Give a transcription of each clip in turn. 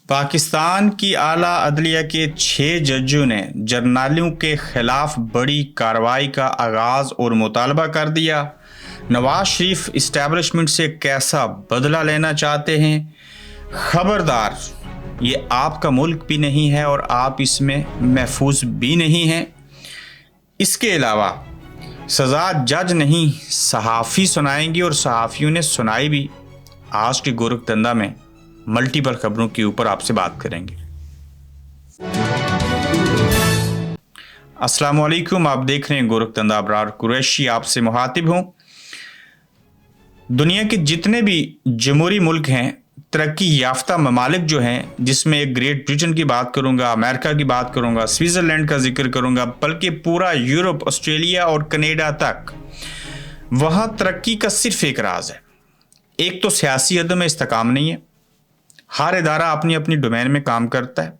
पाकिस्तान की आला अदलिया के 6 जजों ने जर्नलों के खिलाफ बड़ी कार्रवाई का आगाज और मुतालबा कर दिया। नवाज शरीफ इस्टेब्लिशमेंट से कैसा बदला लेना चाहते हैं? खबरदार, ये आपका मुल्क भी नहीं है और आप इसमें महफूज भी नहीं हैं। इसके अलावा सज़ा जज नहीं सहाफ़ी सुनाएंगी और सहाफ़ियों ने सुनाई भी। आज के गोरखधंधा में मल्टीपल खबरों के ऊपर आपसे बात करेंगे। अस्सलाम वालेकुम, आप देख रहे हैं गोरखधंधा। अबरार कुरैशी आपसे मुखातिब हूँ। दुनिया के जितने भी जमहूरी मुल्क हैं, तरक्की याफ्ता ममालिक जो हैं, जिसमें एक ग्रेट ब्रिटेन की बात करूँगा, अमेरिका की बात करूँगा, स्विट्ज़रलैंड का जिक्र करूँगा, बल्कि पूरा यूरोप, ऑस्ट्रेलिया और कनाडा तक, वहाँ तरक्की का सिर्फ एक राज है। एक तो सियासी अदम इस्तेकाम नहीं है, हर इदारा अपनी अपनी डोमेन में काम करता है,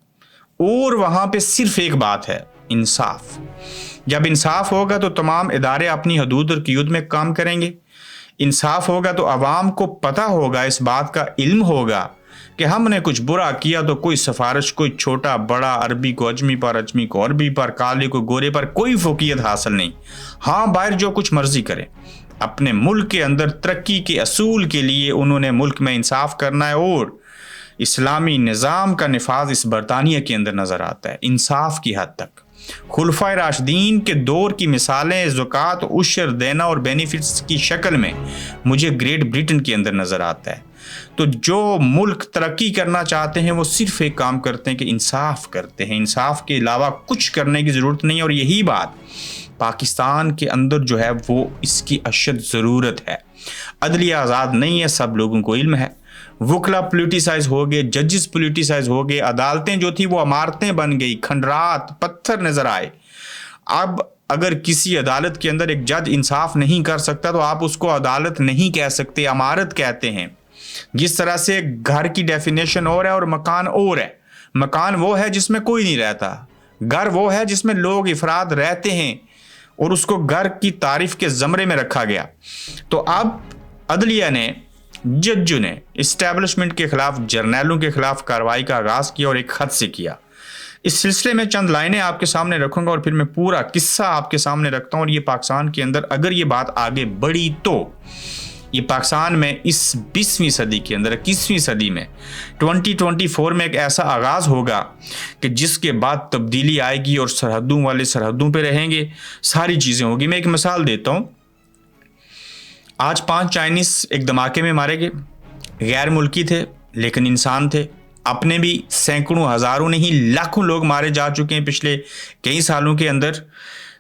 और वहाँ पे सिर्फ एक बात है, इंसाफ। जब इंसाफ होगा तो तमाम इदारे अपनी हदूद और क़यूद में काम करेंगे। इंसाफ होगा तो आवाम को पता होगा, इस बात का इल्म होगा कि हमने कुछ बुरा किया तो कोई सिफारिश, कोई छोटा बड़ा, अरबी को अजमी पर, अजमी को अरबी पर, काले को गोरे पर कोई फोकियत हासिल नहीं। हाँ, बाहर जो कुछ मर्जी करें, अपने मुल्क के अंदर तरक्की के असूल के लिए उन्होंने मुल्क में इंसाफ करना है। और इस्लामी निज़ाम का निफाज इस बरतानिया के अंदर नज़र आता है, इंसाफ की हद तक। खुलफाए राशिदीन के दौर की मिसालें ज़कात, उशर देना और बेनिफिट्स की शक्ल में मुझे ग्रेट ब्रिटेन के अंदर नज़र आता है। तो जो मुल्क तरक्की करना चाहते हैं वो सिर्फ एक काम करते हैं कि इंसाफ करते हैं। इंसाफ के अलावा कुछ करने की ज़रूरत नहीं है, और यही बात पाकिस्तान के अंदर जो है वो इसकी अशद ज़रूरत है। अदलिया आज़ाद नहीं है, सब लोगों को इल्म है। वकला पोलिटिसाइज हो गए, जजेस पोलिटिसाइज हो गए, अदालतें जो थी वो इमारतें बन गई, खंडरात पत्थर नजर आए। अब अगर किसी अदालत के अंदर एक जज इंसाफ नहीं कर सकता तो आप उसको अदालत नहीं कह सकते, इमारत कहते हैं। जिस तरह से घर की डेफिनेशन और है और मकान और है। मकान वो है जिसमें कोई नहीं रहता, घर वो है जिसमें लोग इफराद रहते हैं, और उसको घर की तारीफ के ज़मरे में रखा गया। तो अब अदलिया ने, जजों ने इस्टेब्लिशमेंट के खिलाफ, जर्नलों के खिलाफ कार्रवाई का आगाज़ किया और एक खत से किया। इस सिलसिले में चंद लाइनें आपके सामने रखूंगा और फिर मैं पूरा किस्सा आपके सामने रखता हूं। और ये पाकिस्तान के अंदर अगर ये बात आगे बढ़ी तो ये पाकिस्तान में इस 20वीं सदी के अंदर, 21वीं सदी में 2024 में एक ऐसा आगाज़ होगा कि जिसके बाद तब्दीली आएगी और सरहदों वाले सरहदों पे रहेंगे, सारी चीज़ें होगी। मैं एक मिसाल देता हूँ। आज 5 चाइनीज़ एक धमाके में मारे गए। गैर मुल्की थे लेकिन इंसान थे। अपने भी सैकड़ों, हज़ारों नहीं लाखों लोग मारे जा चुके हैं पिछले कई सालों के अंदर।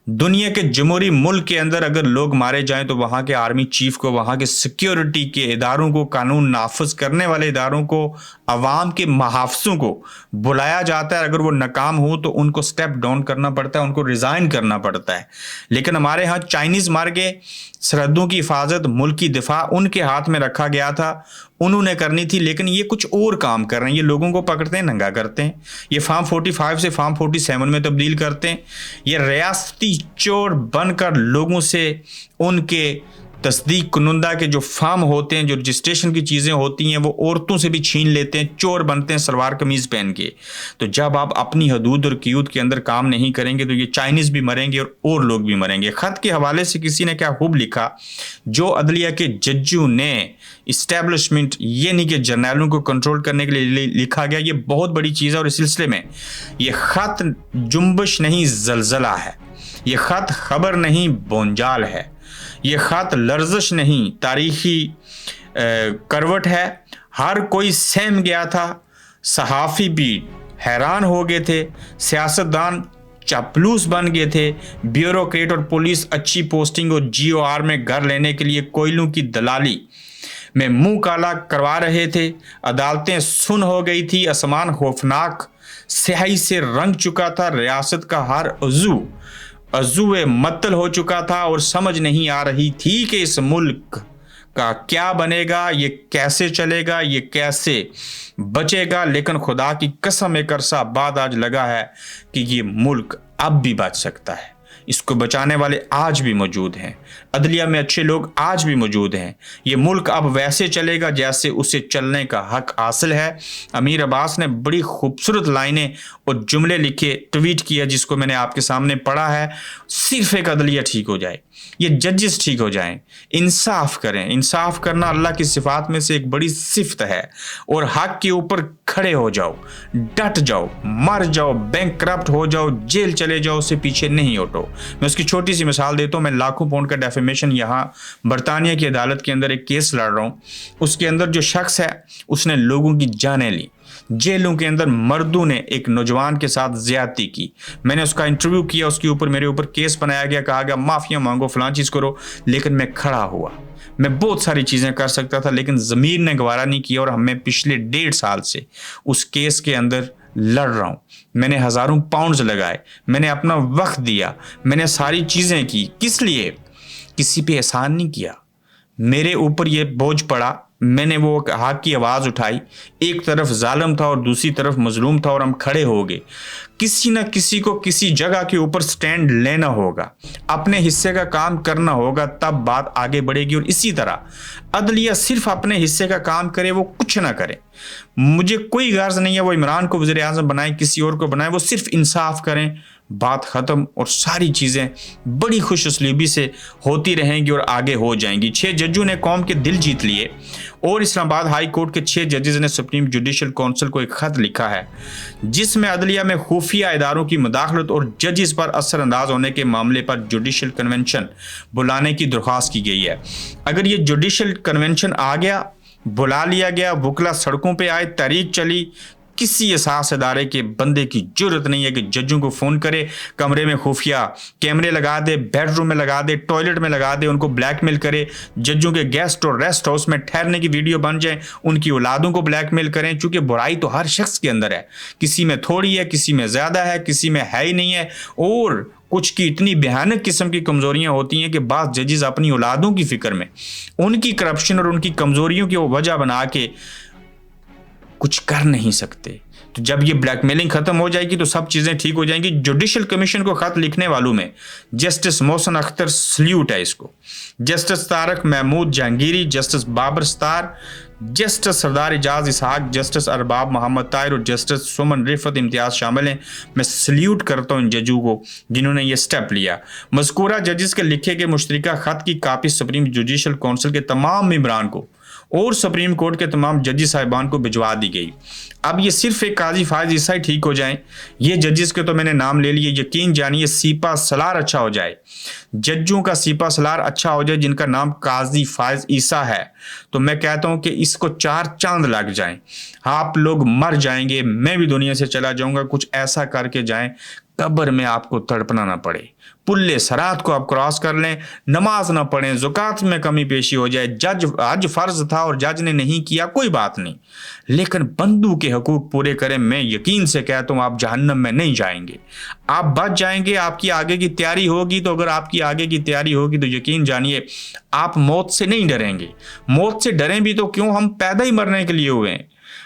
दुनिया के जमहूरी मुल्क के अंदर अगर लोग मारे जाएं तो वहाँ के आर्मी चीफ को, वहाँ के सिक्योरिटी के इदारों को, कानून नाफिज करने वाले इदारों को, अवाम के मुहाफ़िज़ों को बुलाया जाता है। अगर वो नाकाम हो तो उनको स्टेप डाउन करना पड़ता है, उनको रिज़ाइन करना पड़ता है। लेकिन हमारे यहाँ चाइनीज़ मार गए। सरहदों की हिफाजत, मुल्क की दिफा उनके हाथ में रखा गया था, उन्होंने करनी थी। लेकिन ये कुछ और काम कर रहे हैं। ये लोगों को पकड़ते हैं, नंगा करते हैं। ये फार्म 45 से फार्म 47 में तब्दील करते हैं। ये रियासती चोर बनकर लोगों से उनके तस्दीक कुनुंदा के जो फार्म होते हैं, जो रजिस्ट्रेशन की चीज़ें होती हैं, वो औरतों से भी छीन लेते हैं। चोर बनते हैं सलवार कमीज़ पहन के। तो जब आप अपनी हदूद और क़यूद के अंदर काम नहीं करेंगे तो ये चाइनीज़ भी मरेंगे और लोग भी मरेंगे। ख़त के हवाले से किसी ने क्या खूब लिखा, जो अदलिया के जजों ने इस्टेब्लिशमेंट यानी कि जर्नलों को कंट्रोल करने के लिए लिखा गया, ये बहुत बड़ी चीज़ है। और इस सिलसिले में ये ख़त जुम्बश नहीं, ज़लज़ला है। ये ख़त खबर नहीं, बोंजाल है। ये ख़त लर्ज़श नहीं, तारीख़ी करवट है। हर कोई सहम गया था, सहाफ़ी भी हैरान हो गए थे, सियासतदान चापलूस बन गए थे, ब्यूरोक्रेट और पुलिस अच्छी पोस्टिंग और GOR में घर लेने के लिए कोयलों की दलाली में मुंह काला करवा रहे थे। अदालतें सुन हो गई थी, आसमान खौफनाक स्याही से रंग चुका था, रियासत का हर अज़ूए मत्तल हो चुका था और समझ नहीं आ रही थी कि इस मुल्क का क्या बनेगा, ये कैसे चलेगा, ये कैसे बचेगा। लेकिन खुदा की कसम, एक अरसा बाद आज लगा है कि ये मुल्क अब भी बच सकता है। اس کو بچانے والے آج بھی موجود ہیں، عدلیہ میں اچھے لوگ آج بھی موجود ہیں۔ یہ ملک اب ویسے چلے گا جیسے اسے چلنے کا حق حاصل ہے۔ امیر عباس نے بڑی خوبصورت لائنیں اور جملے لکھے، ٹویٹ کیا، جس کو میں نے آپ کے سامنے پڑھا ہے۔ صرف ایک عدلیہ ٹھیک ہو جائے، یہ ججز ٹھیک ہو جائیں، انصاف کریں۔ انصاف کرنا اللہ کی صفات میں سے ایک بڑی صفت ہے، اور حق کے اوپر کھڑے ہو جاؤ، ڈٹ جاؤ، مر جاؤ، بینک کرپٹ ہو جاؤ، جیل چلے جاؤ، اس سے پیچھے نہیں ہٹو۔ میں اس کی چھوٹی سی مثال دیتا ہوں۔ میں لاکھوں پاؤنڈ کا ڈیفیمیشن یہاں برطانیہ کی عدالت کے اندر ایک کیس لڑ رہا ہوں۔ اس کے اندر جو شخص ہے اس نے لوگوں کی جانیں لی، جیلوں کے اندر مردوں نے ایک نوجوان کے ساتھ زیادتی کی۔ میں نے اس کا انٹرویو کیا، اس کے اوپر میرے اوپر کیس بنایا گیا، کہا گیا معافیاں مانگو، فلاں چیز کرو، لیکن میں کھڑا ہوا۔ میں بہت ساری چیزیں کر سکتا تھا، لیکن ضمیر نے گوارا نہیں کیا، اور ہمیں پچھلے 1.5 سال سے اس کیس کے اندر لڑ رہا ہوں۔ میں نے ہزاروں پاؤنڈز لگائے، میں نے اپنا وقت دیا، میں نے ساری چیزیں کی۔ کس لیے؟ کسی پہ احسان نہیں کیا، میرے اوپر یہ بوجھ پڑا، میں نے وہ حق کی آواز اٹھائی۔ ایک طرف ظالم تھا اور دوسری طرف مظلوم تھا، اور ہم کھڑے ہو گئے۔ کسی نہ کسی کو کسی جگہ کے اوپر سٹینڈ لینا ہوگا، اپنے حصے کا کام کرنا ہوگا، تب بات آگے بڑھے گی۔ اور اسی طرح عدلیہ صرف اپنے حصے کا کام کرے، وہ کچھ نہ کرے۔ مجھے کوئی غرض نہیں ہے وہ عمران کو وزیر اعظم بنائے، کسی اور کو بنائے، وہ صرف انصاف کریں، بات ختم، اور ساری چیزیں بڑی خوش اسلوبی سے ہوتی رہیں گی اور آگے ہو جائیں گی۔ 6 ججوں نے قوم کے دل جیت لیے، اور اسلام آباد ہائی کورٹ کے 6 ججز نے سپریم جوڈیشل کونسل کو ایک خط لکھا ہے، جس میں عدلیہ میں خفیہ اداروں کی مداخلت اور ججز پر اثر انداز ہونے کے معاملے پر جوڈیشل کنونشن بلانے کی درخواست کی گئی ہے۔ اگر یہ جوڈیشل کنونشن آ گیا، بلا لیا گیا، وکلا سڑکوں پہ آئے، تحریک چلی، کسی احساس ادارے کے بندے کی جرت نہیں ہے کہ ججوں کو فون کرے، کمرے میں خفیہ کیمرے لگا دے، بیڈ روم میں لگا دے، ٹوائلٹ میں لگا دے، ان کو بلیک میل کرے، ججوں کے گیسٹ اور ریسٹ ہاؤس میں ٹھہرنے کی ویڈیو بن جائیں، ان کی اولادوں کو بلیک میل کریں، چونکہ برائی تو ہر شخص کے اندر ہے، کسی میں تھوڑی ہے، کسی میں زیادہ ہے، کسی میں ہے ہی نہیں ہے، اور کچھ کی اتنی بھیانک قسم کی کمزوریاں ہوتی ہیں کہ بعض ججز اپنی اولادوں کی فکر میں ان کی کرپشن اور ان کی کمزوریوں کی وجہ بنا کے کچھ کر نہیں سکتے۔ تو جب یہ بلیک میلنگ ختم ہو جائے گی تو سب چیزیں ٹھیک ہو جائیں گی۔ جوڈیشل کمیشن کو خط لکھنے والوں میں جسٹس محسن اختر سلیوٹ ہے اس کو، جسٹس طارق محمود جہانگیری، جسٹس بابر ستار، جسٹس سردار اعجاز اسحاق، جسٹس ارباب محمد طاہر اور جسٹس سمن رفعت امتیاز شامل ہیں۔ میں سلیوٹ کرتا ہوں ان ججوں کو جنہوں نے یہ سٹیپ لیا۔ مذکورہ ججز کے لکھے گئے مشترکہ خط کی کاپی سپریم جوڈیشل کونسل کے تمام ممبران کو اور سپریم کورٹ کے تمام ججز صاحبان کو بھجوا دی گئی۔ اب یہ صرف ایک قاضی فائز عیسیٰ ٹھیک ہو جائیں، یہ ججز کے تو میں نے نام لے لیے، یقین جانیے سیپا سالار اچھا ہو جائے، ججوں کا سیپا سالار اچھا ہو جائے جن کا نام قاضی فائز عیسیٰ ہے، تو میں کہتا ہوں کہ اس کو 4 چاند لگ جائیں، آپ لوگ مر جائیں گے، میں بھی دنیا سے چلا جاؤں گا، کچھ ایسا کر کے جائیں قبر میں آپ کو تڑپنا نہ پڑے، پلے سرات کو آپ کراس کر لیں، نماز نہ پڑھیں، زکوٰۃ میں کمی پیشی ہو جائے، حج فرض تھا اور جج نے نہیں کیا، کوئی بات نہیں، لیکن بندوں کے حقوق پورے کریں۔ میں یقین سے کہتا ہوں آپ جہنم میں نہیں جائیں گے، آپ بچ جائیں گے، آپ کی آگے کی تیاری ہوگی۔ تو اگر آپ کی آگے کی تیاری ہوگی تو یقین جانیے آپ موت سے نہیں ڈریں گے۔ موت سے ڈریں بھی تو کیوں، ہم پیدا ہی مرنے کے لیے ہوئے ہیں۔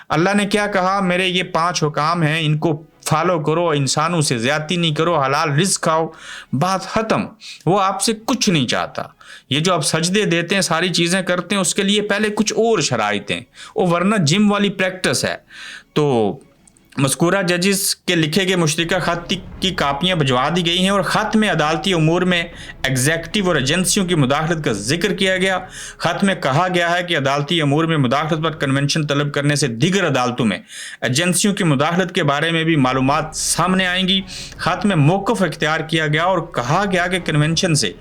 اللہ نے کیا کہا، میرے یہ 5 حکام ہیں، ان کو فالو کرو، انسانوں سے زیادتی نہیں کرو، حلال رزق کھاؤ، بات ختم۔ وہ آپ سے کچھ نہیں چاہتا۔ یہ جو آپ سجدے دیتے ہیں، ساری چیزیں کرتے ہیں، اس کے لیے پہلے کچھ اور شرائط ہیں، وہ ورنہ جم والی پریکٹس ہے۔ تو مذکورہ ججز کے لکھے گئے مشترکہ خط کی کاپیاں بھجوا دی گئی ہیں، اور خط میں عدالتی امور میں ایگزیکٹو اور ایجنسیوں کی مداخلت کا ذکر کیا گیا۔ خط میں کہا گیا ہے کہ عدالتی امور میں مداخلت پر کنونشن طلب کرنے سے دیگر عدالتوں میں ایجنسیوں کی مداخلت کے بارے میں بھی معلومات سامنے آئیں گی۔ خط میں موقف اختیار کیا گیا اور کہا گیا کہ کنونشن سے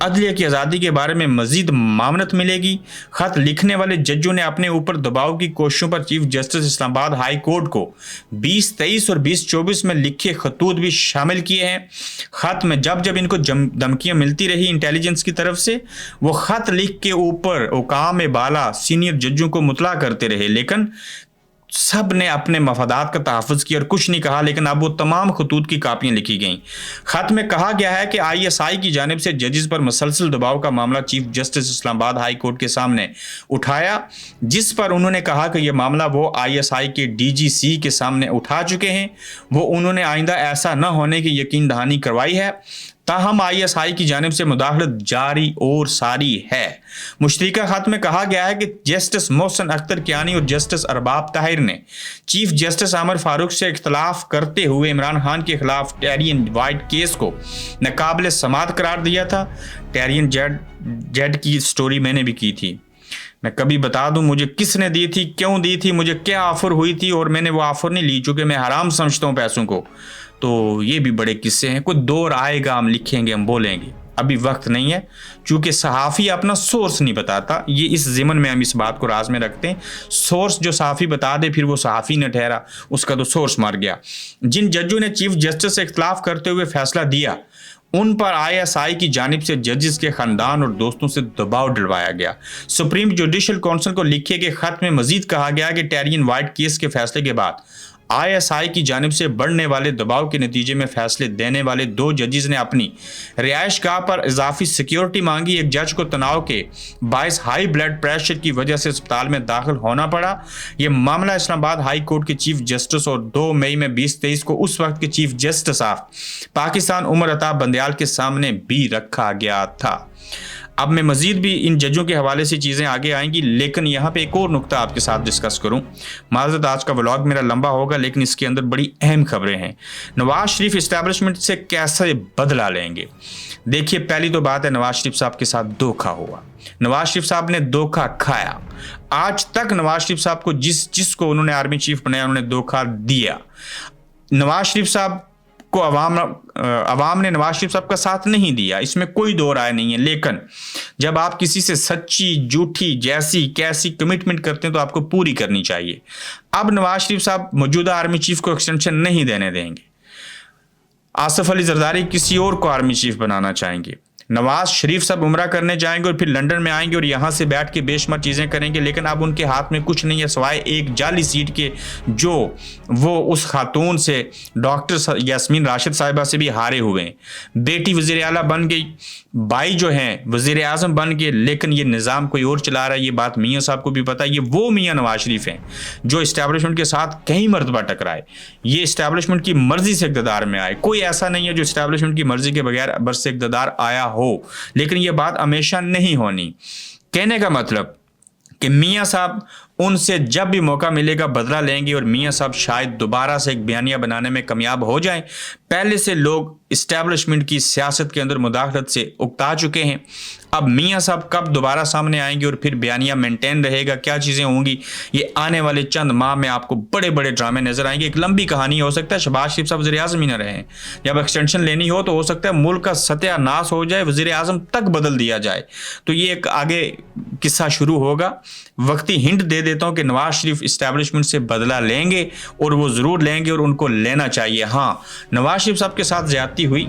عدلیہ کی آزادی کے بارے میں مزید معاونت ملے گی۔ خط لکھنے والے ججوں نے اپنے اوپر دباؤ کی کوششوں پر چیف جسٹس اسلام آباد ہائی کورٹ کو 2023 اور 2024 میں لکھے خطوط بھی شامل کیے ہیں۔ خط میں جب ان کو دھمکیاں ملتی رہی انٹیلیجنس کی طرف سے، وہ خط لکھ کے اوپر حکام بالا سینئر ججوں کو مطلع کرتے رہے، لیکن سب نے اپنے مفادات کا تحفظ کیا اور کچھ نہیں کہا، لیکن اب وہ تمام خطوط کی کاپیاں لکھی گئیں۔ خط میں کہا گیا ہے کہ ISI کی جانب سے ججز پر مسلسل دباؤ کا معاملہ چیف جسٹس اسلام آباد ہائی کورٹ کے سامنے اٹھایا، جس پر انہوں نے کہا کہ یہ معاملہ وہ ISI کے DGC کے سامنے اٹھا چکے ہیں، وہ انہوں نے آئندہ ایسا نہ ہونے کی یقین دہانی کروائی ہے۔ ताहम ISI की जानिब से मुदाखलत जारी और सारी है। मुश्तरका खत में कहा गया है कि जस्टिस मोहसिन अख्तर कियानी और जस्टिस अरबाब ताहिर ने चीफ जस्टिस आमिर फारूक से इख्तलाफ करते हुए इमरान खान के खिलाफ टेरियन वाइट केस को नाकाबिल समाअत करार दिया था। टेरियन जेड की स्टोरी मैंने भी की थी। मैं कभी बता दूं मुझे किसने दी थी, क्यों दी थी, मुझे क्या ऑफर हुई थी, और मैंने वो ऑफर नहीं ली चूंकि मैं हराम समझता हूं पैसों को। तो ये भी बड़े किस्से हैं, कोई दौर आएगा हम लिखेंगे, हम बोलेंगे, अभी वक्त नहीं है चूंकि सहाफ़ी अपना सोर्स नहीं बताता। ये इस ज़िमन में हम इस बात को राज में रखते हैं। सोर्स जो सहाफ़ी बता दे फिर वो सहाफ़ी न ठहरा, उसका तो सोर्स मर गया। जिन जजों ने चीफ जस्टिस से इख्तलाफ करते हुए फैसला दिया उन पर ISI की जानिब से जजेस के खानदान और दोस्तों से दबाव डलवाया गया। सुप्रीम जुडिशल काउंसिल को लिखे गए खत में मजीद कहा गया कि टेरियन वाइट केस के फैसले के बाद ISI की जानिब से बढ़ने वाले दबाव के नतीजे में फैसले देने वाले 2 जजेस ने अपनी रिहाइशगाह पर इजाफी सिक्योरिटी मांगी। एक जज को तनाव के बायस हाई ब्लड प्रेशर की वजह से अस्पताल में दाखिल होना पड़ा। यह मामला इस्लामाबाद हाई कोर्ट के चीफ जस्टिस और 2 मई में 2023 को उस वक्त के chief justice of Pakistan Umar Ata Bandial के सामने भी रखा गया था। अब मैं मजीद भी इन जजों के हवाले से चीज़ें आगे आएंगी, लेकिन यहाँ पे एक और नुक्ता आपके साथ डिस्कस करूँ। माज़रत आज का व्लॉग मेरा लंबा होगा, लेकिन इसके अंदर बड़ी अहम खबरें हैं। नवाज शरीफ इस्टेब्लिशमेंट से कैसे बदला लेंगे? देखिए, पहली तो बात है नवाज शरीफ साहब के साथ धोखा हुआ। नवाज शरीफ साहब ने धोखा खाया। आज तक नवाज शरीफ साहब को जिसको उन्होंने आर्मी चीफ बनाया उन्होंने धोखा दिया। नवाज शरीफ साहब को अवाम ने नवाज शरीफ साहब का साथ नहीं दिया, इसमें कोई दो राय नहीं है। लेकिन जब आप किसी से सच्ची झूठी जैसी कैसी कमिटमेंट करते हैं तो आपको पूरी करनी चाहिए। अब नवाज शरीफ साहब मौजूदा आर्मी चीफ को एक्सटेंशन नहीं देने देंगे। आसिफ अली जरदारी किसी और को आर्मी चीफ बनाना चाहेंगे। नवाज शरीफ साहब उमरा करने जाएंगे और फिर लंदन में आएंगे और यहाँ से बैठ के बेशुमार चीज़ें करेंगे, लेकिन अब उनके हाथ में कुछ नहीं है सिवाय एक जाली सीट के, जो वो उस खातून से डॉक्टर यास्मीन राशिद साहिबा से भी हारे हुए हैं। बेटी वज़ीर आला बन गई, भाई जो हैं वज़ीर आज़म बन गए, लेकिन ये निज़ाम कोई और चला रहा है। ये बात मियाँ साहब को भी पता है। ये वो मियाँ नवाज शरीफ हैं जो इस्टेब्लिशमेंट के साथ कई मरतबा टकराए। ये इस्टेब्लिशमेंट की मर्जी से इक़्तिदार में आए। कोई ऐसा नहीं है जो इस्टेब्लिशमेंट की मर्जी के बगैर बरसे इक़्तिदार आया हो, लेकिन ये बात हमेशा नहीं होनी। कहने का मतलब कि मियाँ साहब उनसे जब भी मौका मिलेगा बदला लेंगे और मियाँ साहब शायद दोबारा से एक बयानिया बनाने में कामयाब हो जाएं। पहले से लोग इस्टेब्लिशमेंट की सियासत के अंदर मुदाखलत से उकता चुके हैं। अब मियाँ साहब कब दोबारा सामने आएंगे और फिर बयानिया मेंटेन रहेगा, क्या चीज़ें होंगी, ये आने वाले चंद माह में आपको बड़े बड़े ड्रामे नजर आएंगे। एक लंबी कहानी हो सकता है शहबाज शरीफ साहब वज़ीर आज़म ही ना रहे। जब एक्सटेंशन लेनी हो तो हो सकता है मुल्क का सत्यानाश हो जाए, वज़ीर आज़म तक बदल दिया जाए। तो ये एक आगे किस्सा शुरू होगा। वक्ती हिंट दे देता हूँ कि नवाज शरीफ इस्टेब्लिशमेंट से बदला लेंगे और वो ज़रूर लेंगे और उनको लेना चाहिए। हाँ, नवाज शरीफ साहब के साथ ज़्यादती हुई,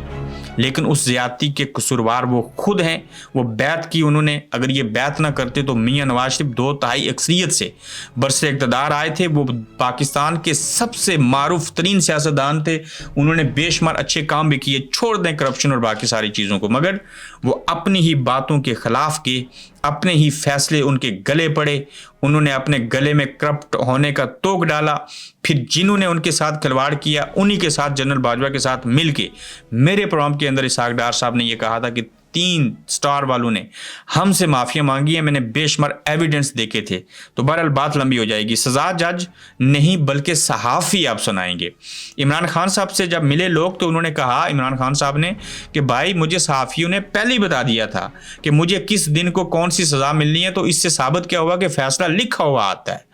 लेकिन उस ज़्यादती के कसूरवार वो खुद हैं। वो बैत की उन्होंने, अगर ये बैत ना करते तो मियाँ नवाज शरीफ 2/3 अक्सरियत से बरसे इक़्तिदार आए थे। वो पाकिस्तान के सबसे मारूफ तरीन सियासतदान थे। उन्होंने बेशुमार अच्छे काम भी किए, छोड़ दें करप्शन और बाकी सारी चीज़ों को, मगर वो अपनी ही बातों के खिलाफ के अपने ही फैसले उनके गले पड़े। उन्होंने अपने गले में करप्ट होने का तोक डाला। फिर जिन्होंने उनके साथ खिलवाड़ किया उन्हीं के साथ जनरल बाजवा के साथ मिलके मेरे प्रोग्राम के अंदर इसहाक डार साहब ने यह कहा था कि 3 स्टार वालों ने हमसे माफिया मांगी है, मैंने बेशुमार एविडेंस देखे थे। तो बहरहाल बात लंबी हो जाएगी। सजा जज नहीं बल्कि सहाफ़ी आप सुनाएंगे। इमरान खान साहब से जब मिले लोग तो उन्होंने कहा, इमरान खान साहब ने, कि भाई मुझे सहाफ़ियों ने पहले ही बता दिया था कि मुझे किस दिन को कौन सी सज़ा मिलनी है। तो इससे साबित क्या हुआ कि फैसला लिखा हुआ आता है,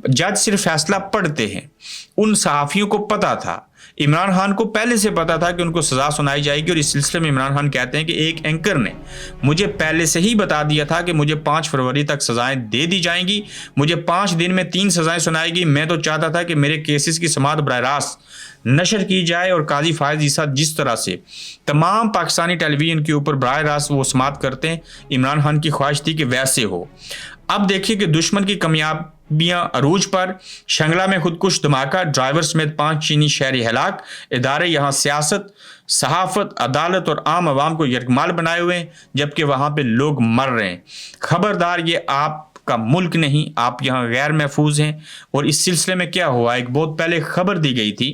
जज सिर्फ फैसला पढ़ते हैं। उन सहाफ़ियों को पता था, इमरान खान को पहले से पता था कि उनको सज़ा सुनाई जाएगी। और इस सिलसिले में इमरान खान कहते हैं कि एक एंकर ने मुझे पहले से ही बता दिया था कि मुझे 5 फरवरी तक सज़ाएं दे दी जाएंगी, मुझे 5 दिन में 3 सज़ाएं सुनाएगी। मैं तो चाहता था कि मेरे केसेस की समाअत बराह रास्त नशर की जाए और काजी फायज ईसा जिस तरह से तमाम पाकिस्तानी टेलीविज़न के ऊपर बराह रास्त वो समाअत करते हैं, इमरान खान की ख्वाहिश थी कि वैसे हो। अब देखिए कि दुश्मन की कामयाबियां अरूज पर। शंगला में खुदकुश धमाका, ड्राइवर समेत 5 चीनी शहरी हलाक। इदारे यहाँ सियासत, सहाफत, अदालत और आम आवाम को यरगमाल बनाए हुए हैं, जबकि वहाँ पे लोग मर रहे हैं। खबरदार, ये आपका मुल्क नहीं, आप यहाँ गैर महफूज हैं। और इस सिलसिले में क्या हुआ, एक बहुत पहले खबर दी गई थी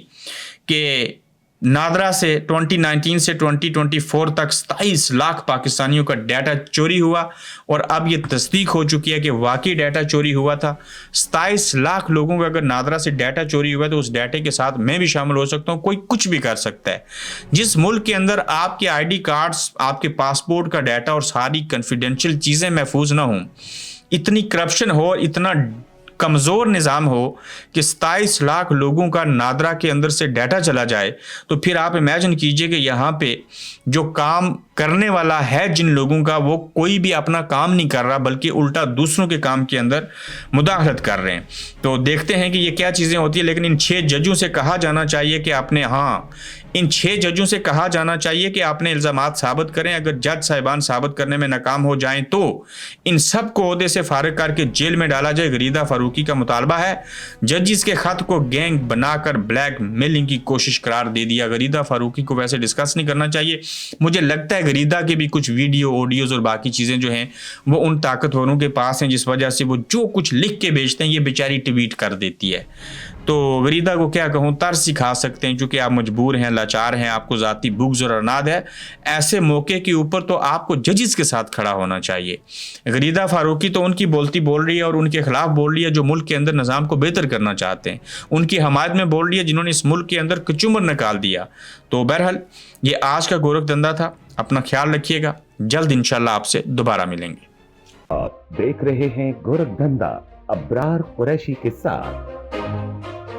कि नादरा से 2019 से 2024 तक 27 लाख पाकिस्तानियों का डाटा चोरी हुआ और अब ये तस्दीक हो चुकी है कि वाकई डाटा चोरी हुआ था। 27 लाख लोगों का अगर नादरा से डाटा चोरी हुआ तो उस डाटे के साथ मैं भी शामिल हो सकता हूँ, कोई कुछ भी कर सकता है। जिस मुल्क के अंदर आपके आईडी कार्ड्स, आपके पासपोर्ट का डाटा और सारी कॉन्फिडेंशियल चीज़ें महफूज ना हों, इतनी करप्शन हो, इतना कमज़ोर निज़ाम हो कि 27 लाख लोगों का नादरा के अंदर से डाटा चला जाए, तो फिर आप इमेजिन कीजिए कि यहाँ पे जो काम करने वाला है जिन लोगों का, वो कोई भी अपना काम नहीं कर रहा बल्कि उल्टा दूसरों के काम के अंदर मुदाखलत कर रहे हैं। तो देखते हैं कि ये क्या चीज़ें होती है। लेकिन इन 6 जजों से कहा जाना चाहिए कि आपने, हाँ, इन 6 जजों से कहा जाना चाहिए कि आपने इल्ज़ामात साबित करें। अगर जज साहिबान साबित करने में नाकाम हो जाएं तो इन सब को ओहदे से फारिग करके जेल में डाला जाए। गरीदा फारूकी का मुतालबा है। जजिस के खत को गैंग बनाकर ब्लैक मेलिंग की कोशिश करार दे दिया। गरीदा फारूकी को वैसे डिस्कस नहीं करना चाहिए। मुझे लगता है गरीदा के भी कुछ वीडियो, ऑडियोज़ और बाकी चीज़ें जो हैं वो उन ताकतवरों के पास हैं, जिस वजह से वो जो कुछ लिख के भेजते हैं ये बेचारी ट्वीट कर देती है। तो गरीदा को क्या कहूँ, तरस ही खा सकते हैं, क्योंकि आप मजबूर हैं, लाचार हैं, आपको ज़ाती बुग़्ज़ और अनाद है। ऐसे मौके के ऊपर तो आपको जजिस के साथ खड़ा होना चाहिए। गरीदा फारूकी तो उनकी बोलती बोल रही है और उनके खिलाफ बोल रही है जो मुल्क के अंदर निज़ाम को बेहतर करना चाहते हैं। उनकी हमायत में बोल रही है जिन्होंने इस मुल्क के अंदर कचूमर निकाल दिया। तो बहरहाल ये आज का गोरख धंधा था। अपना ख्याल रखिएगा। जल्द इंशाल्लाह आपसे दोबारा मिलेंगे। आप देख रहे हैं गोरख धंधा अब्रार कुरैशी के साथ।